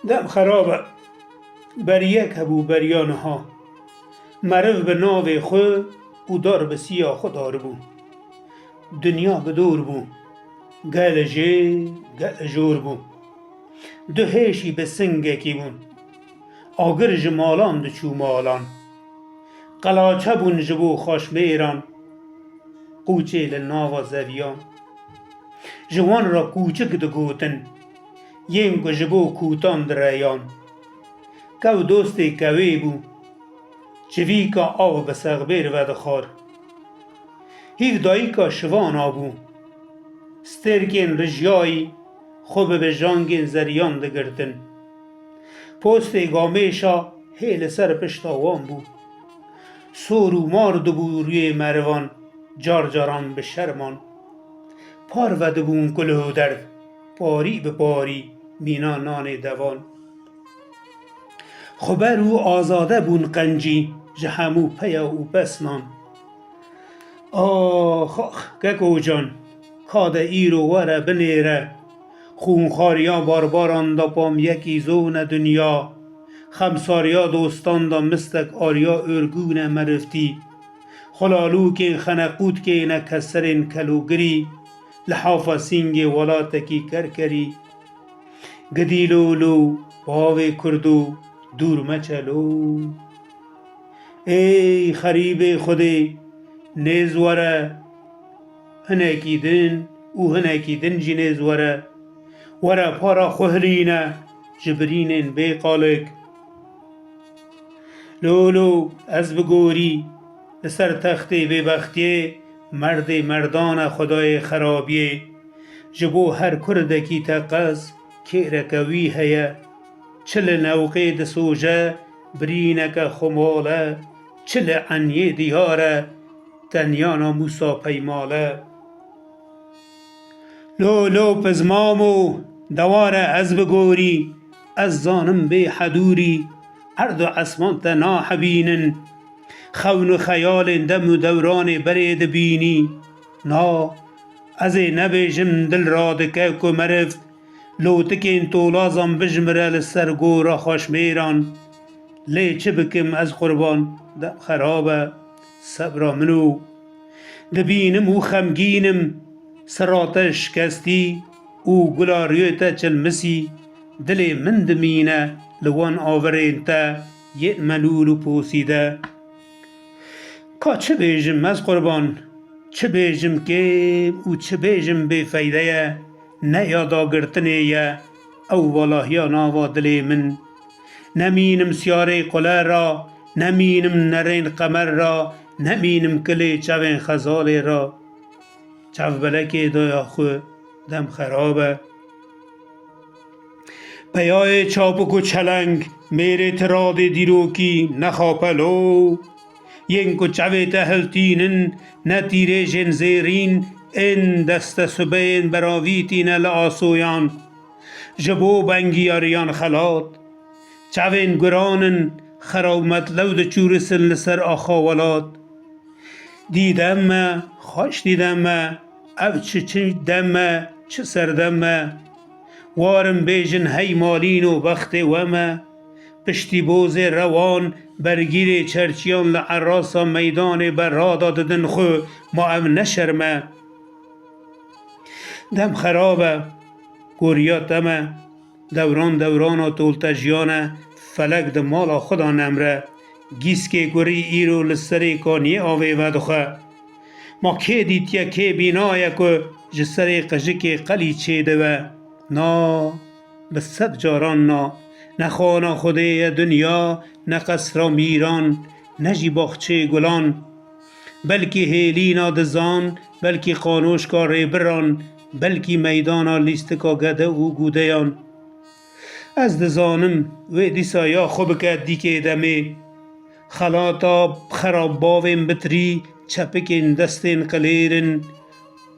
دم خرابه بر یک هبو بریانها مرو به ناو خو او دار به سیا خودار بو دنیا به دور بو گل جه گل جور بو دو هیشی به سنگه کی بون آگر جمالان دو چو مالان قلاچه بون جبو خاشمیران قوچه لناوا زویان جوان را کوچک دو گوتن ینگ جبو کوتان دریان کو دوستی کوی بو چوی کا آو بسغ بیر و دخار هیو دایی کا شوان آبو سترگین رجیایی خوب به جانگین زریان دگرتن پوست گامیشا هیل سر پشت آوان بو سورو مار دو بو روی مروان جار جاران به شرمان پار و دبون کلو درد پاری به پاری مینا نان دوان خبر او آزاده بون قنجی جهمو پیا او بسنان آخ آخ گکو جان کاد ایرو وره بنیره خونخاریا بارباران دا پام یکی زون دنیا خمساریا دوستان دا مستک آریا ارگون مرفتی خلالو که خنقود که نکسرین کلوگری لحافا سینگ ولاتکی کرکری گدیلولو باوی کردو دور مچلو ای خریب خودی نیز وره هنکی دن او هنکی دن جی نیز وره پارا خوهرینه جبرینین بی قالک لولو از بگوری لسر تختی بی بختیه مرد مردان خدای خرابیه جبو هر کردکی تقص که رکوی هیا چل نوقی دسوجه برینک خماله چل عنیه دیاره تنیانا موسا پیماله لولو پزمامو دواره از بگوری از زانم بی حدوری ارد و اسمان تنا حبینن خون و خیال دم و دوران برید بینی نا از نبیجم دل را دکه که مرفت لوتکین طولازم بجمره لسر گورا خاشمیران لی چه بکم از قربان دم خرابه صبرا منو دبینم و خمگینم سراتش کستی او گلاریوتا چلمسی دل من دمینه لوان آورین تا یه ملولو پوسیده کا چه بیجم از قربان چه بیجم که او چه بیجم بی فیده نه یادا گرتنه او والله ناوا دل من نمینم سیاره قله را نمینم نرین قمر را نمینم کلی چوین خزال را چو بلک دایا خو دم خرابه پیای چاپک و چلنگ میره تراد دیروکی نخاپلو ینکو چوی تهلتینن نتیره جن زیرین ان دست سبین براویتین لآسویان جبو بنگی آریان خلات چوین گرانن خراومت لود چورسن لسر آخاولات دیدم خوش دیدم او چه دم چه سردم وارم بیجن هی مالین و بخت ومه پشتی بوز روان برگیر چرچیان لعراسا میدان برادا ددن خو ما ام نشرمه دم خرابه گوریاتمه دوران دوران طولتا جیانه فلک د مالا خدا نمره گیسکه گوری ایرو لسری کانی آوی ودخه ما که دیتیا که بینایه که جسر قجک قلی چه دوه نا به صد جاران نا نه خانه خوده دنیا نه قصر میران نه جی باخچه گلان بلکی هیلینا دزان بلکی قانوش کا ریبران بلکی میدانا لیستکا گده و گودیان از دزانم و دیسا یا خوب که دیکه دمه خلاتا خراب باوین بطری چپکین دستین قلیرن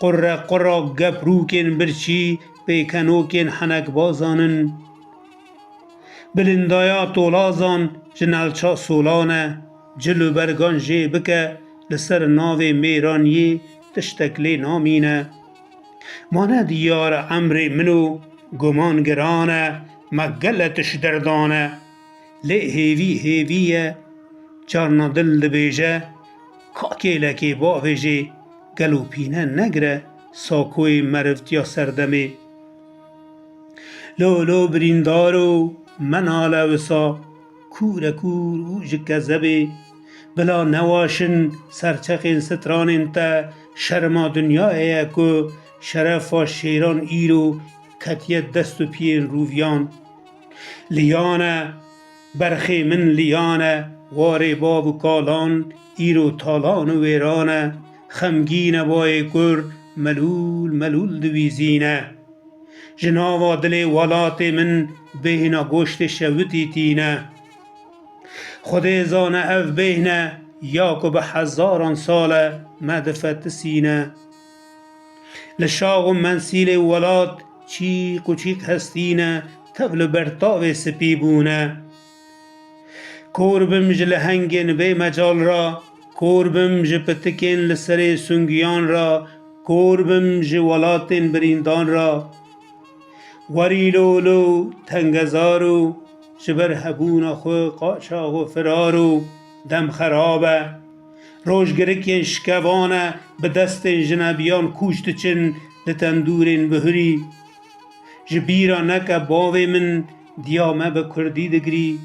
قره قره گپروکین برچی پیکنوکین حنک بازانن بلندایا طولازان جنالچا سولانه جلو برگان جه بکه لسر ناو میرانی تشتکلی نامینه مانه دیار عمر منو گمان گرانه مگلتش دردانه لی هیوی هیویه جارنا دل دبیجه کاکی لکی باویجه گلو پینه نگره ساکوی مرفتیا سردمه لولو بریندارو مناله وسا کور کور اوج کذبه بلا نواشن سرچخین سترانین تا شرما دنیای کو شرفا شیران ایرو کتیه دست و پین رویان لیانه برخی من لیانه واره باب و کالان ایرو تالان و ویرانه خمگین بای کر ملول ملول دویزینه جناوا دل ولات من بهنا گوشت شوتی تینه خود زانه اف بهنه یا که به هزاران ساله مدفت سینه لشاق و منسیل ولات چیق و چیق هستینه تبل برتاو سپیبونه کوربم جل هنگین به مجال را کوربم ج پتکین لسر سنگیان را کوربم ج ولاتین بریندان را وری لولو تنگزارو جبر هبون خو قاچاق و فرارو دم خرابه روش گرکین شکوانه به دست جنبیان کوشت چن لتندورین بهری جبیرا نکه باوی من دیامه به کردی دگری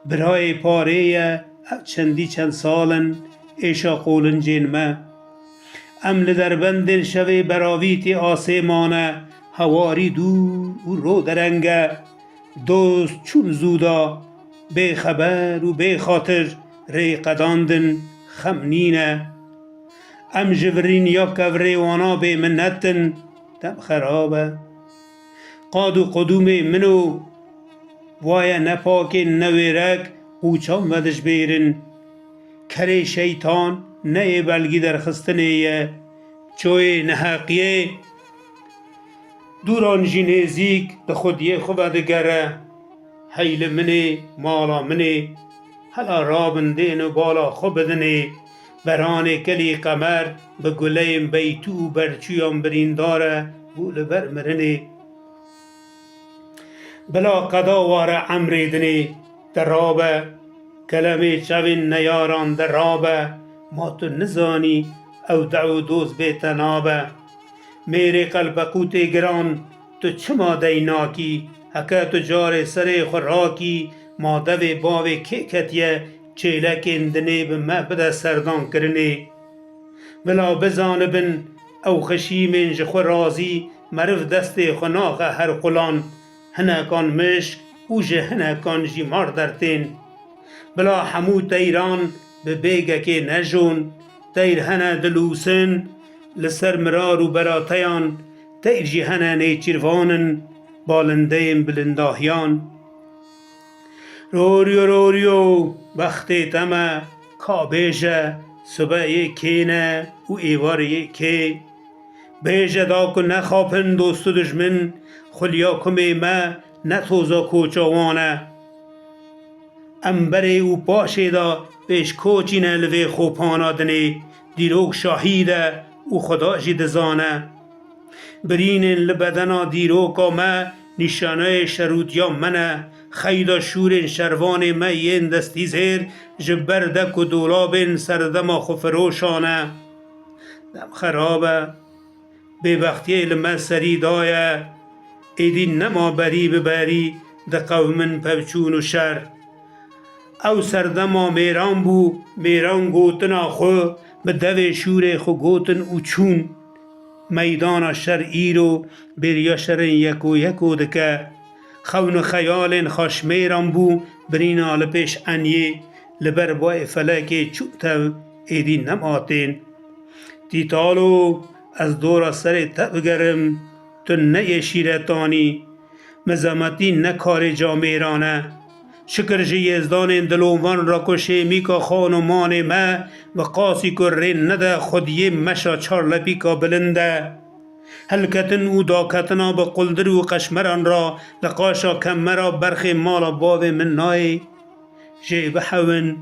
برای پاره چندی چند سالن ایشا قولن جنمه امل در بندن شوی براویتی آسیمانه هواری دور و رو درنگه دوست چون زودا بی خبر و بی خاطر ری قداندن خمنینه ام جورین یا کوری وانا بی منتن دم خرابه قادو قدوم منو وای نپاک نویرک قوچان ودش بیرن کری شیطان نه بلگی در خستنه چوی نحقیه دوران جی نزیک ده خودیه خوبه دگره حیل منه مالا منه هلا رابندین و بالا خوب بدنه بران کلی قمر به گلیم بیتو برچویم برینداره بول بر مرنه بلا قدا واره عمری دنه در رابه کلمه چوین نیاران در رابه ما تو نزانی او دعو دوز بیتنابه میره قلب قوت گران تو چما دیناکی حکا تو جار سر خوراکی ما دو باو که کتیه چیلک اندنه به مبده سردان کرنه بلا بزانبن او خشیمن جخو رازی مرف دست خناخ هر قلان هنکان مشک او جه هنکان جی مار درتین بلا همو تیران به بیگه که نجون تیر هنه دلوسن لسر مرار و براتیان تیر جی هنه نیچیروانن بالندهیم بلنداهیان روریو وقتی تمه کابیجه صبح کینه و ایوار که بیجه دا که نخواپن دوست و دشمن خلیا کمی ما نتوزا کوچاوانه امبره و پاشه دا پیش کوچینه لوی خوپانا دنه دیروک شاهیده و خدا جی دزانه برینن لبدنا دیروکا ما نشانه شروطیا منه خیدا شورن شروان ما ین دستی زیر جبردک و دولابن سردما خفروشانه دم خرابه به وقتی لما سری دایه ایدی نما بری ببری ده قومن پوچون و شر او سردما میران بو میران گوتنا خو به دو شور خو گوتن او چون میدان شر ایرو بریا شرن یکو یکو دکه خون خیال خشمیران بو برینا لپش انیه لبر بای فلک چوتا ایدی نماتین تیتالو از دورا سر تبگرم تو نه شیرتانی مزامتی نه کار جامیرانه شکر جی یزدان دلوان را کشه میکا خانمان ما و قاسی کرین نده خودیه مشا چارلپی کا بلنده هلکتن او داکتنا به قلدر و قشمران را لقاشا کمرا برخ مالا باو من نای جی بحون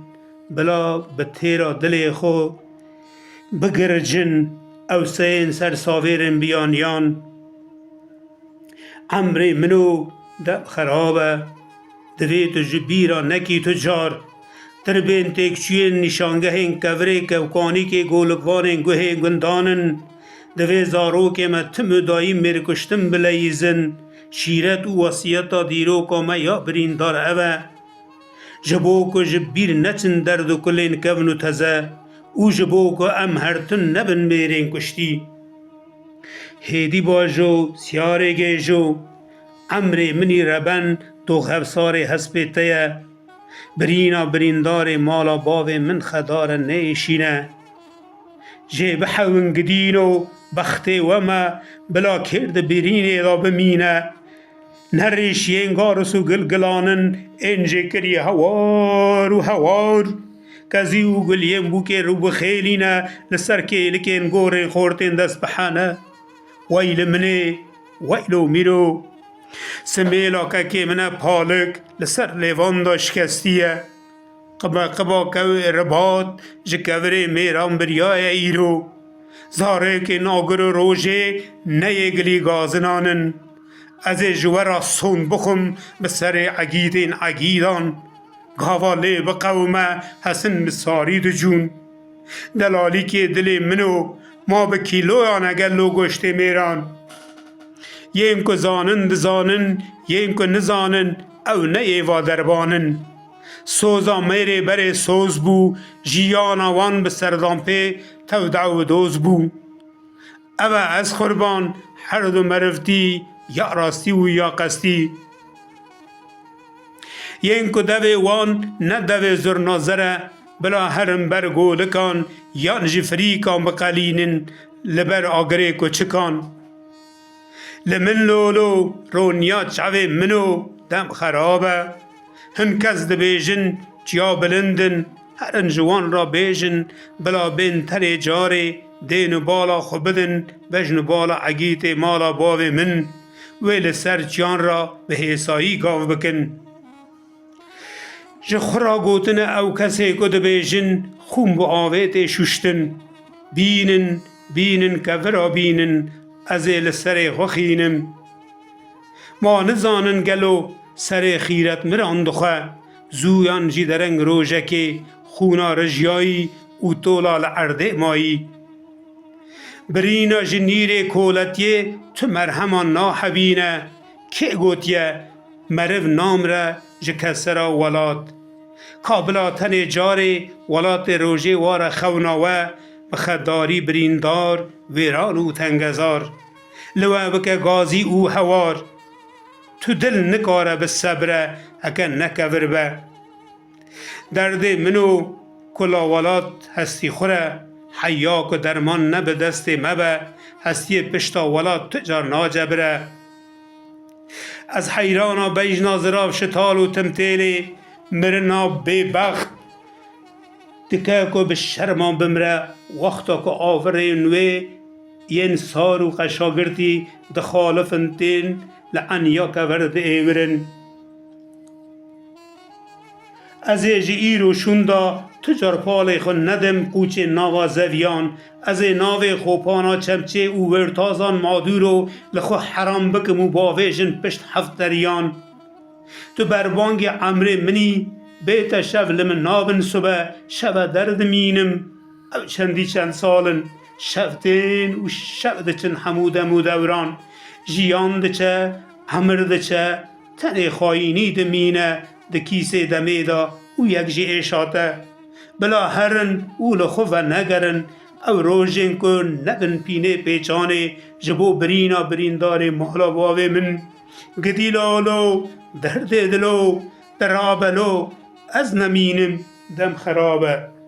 بلا به تیرا دل خو بگرجن او سین سر ساویرن بیانیان عمر منو دم خرابه دوی تو جبیرا نکی تو جار تر بین تکچوین نشانگه این کوره کوکانی که گولکوان گوه گندانن دوی زارو که متم دایی مرکشتم بلیزن شیرت و وصیتا دیرو که ما یا بریندار اوه جبو که جبیر نچن درد و کلین کون و تزه او جبو که ام هرتن نبن میرین کشتی هیدی باجو سیاره گیجو عمر منی ربن تو خفصار حسب تیه برینا بریندار مالا باو من خدار نیشینه جه بحون گدینو بخته وما بلا کرد برینه دا بمینه نریش ینگارسو گلگلانن انجه کری هوار و هوار کزی و گلیم بو که رو بخیلینه لسر که لکن گورن خورتین دست بحانه ویل منه ویلو میرو سمیلا که منه پالک لسر لیوان دا شکستیه قبا که رباط جکوره میران بریای ایرو زاره که ناگر روژه نه گلی گازنانن از جوارا سون بخم بسر عگیدین عگیدان گاواله بقومه حسن بساری دو جون دلالی که دل منو ما به کیلو نگلو گشته میران یم که زانن دزانن یم که نزانن او نه ایوا دربانن سوزا میره بره سوز بو جیان آوان به سردان پی تو دعو دوز بو او از خربان هر دو مرفتی یا راستی و یا قستی ین که دوی وان نه دوی زرنازره بلا هرم بر گولکان یا نجفریکان بقلینن لبر آگره کچکان لمن لولو رونیا چاوه منو دم خرابه هن کس دبیجن چیا بلندن هرن جوان را بیجن بلا بین تر جاره دین بالا خوبدن بجن بالا عگیت مالا باوه من ویل سر چیان را به حسایی گاو بکن جخورا گوتن او کسی کد بیجن خون با آویت شوشتن بینن کورا بینن از لسر خوخینم ما نزانن گلو سر خیرت مراندخه زویان جی درنگ روژه که خونا رجیایی او تولا لعرده مایی برینا جنیر کولتیه تو مرهمان ناحبینه که گوتیه مرو نام را جکسرا ولاد کابلا تن جاره ولات روژه وار خوناوه بخداری بریندار ویران و تنگزار لوه بکه گازی او هوار تو دل نکاره به صبره اکه نکور به درد منو کلا ولاد هستی خوره حیا که درمان نه به دست مبه هستی پشتا ولاد تجار ناجبره از حیرانا بیج ناظراف شتال و تمتیلی مرنا بی بخت دکه که به شرمان بمره وقتا که آوره نوی ین سار و قشاگرتی دخالفن تین لعنیا که ورد ایورن از ایج ایرو شوندا تجار پالی خون ندم کوچه ناوا زویان از ناو خوپانا چمچه او ورتازان مادورو لخو حرام بکم و باویجن پشت هفتریان تو بربانگ عمر منی بیت شو لمن نابن صبح شو درد مینم او چند سالن شفتین و شو دچن حمودم و دوران جیان دچه عمر دچه تن خواینی دمینه دکیسه دمیدا او یک جی ایشاته بلا هرن او لخو و نگرن او روژن کن نبن پینه پیچانه جبو برینا بریندار محلا باوه من گدیلالو درد دلو درابلو از نمینم دم خرابه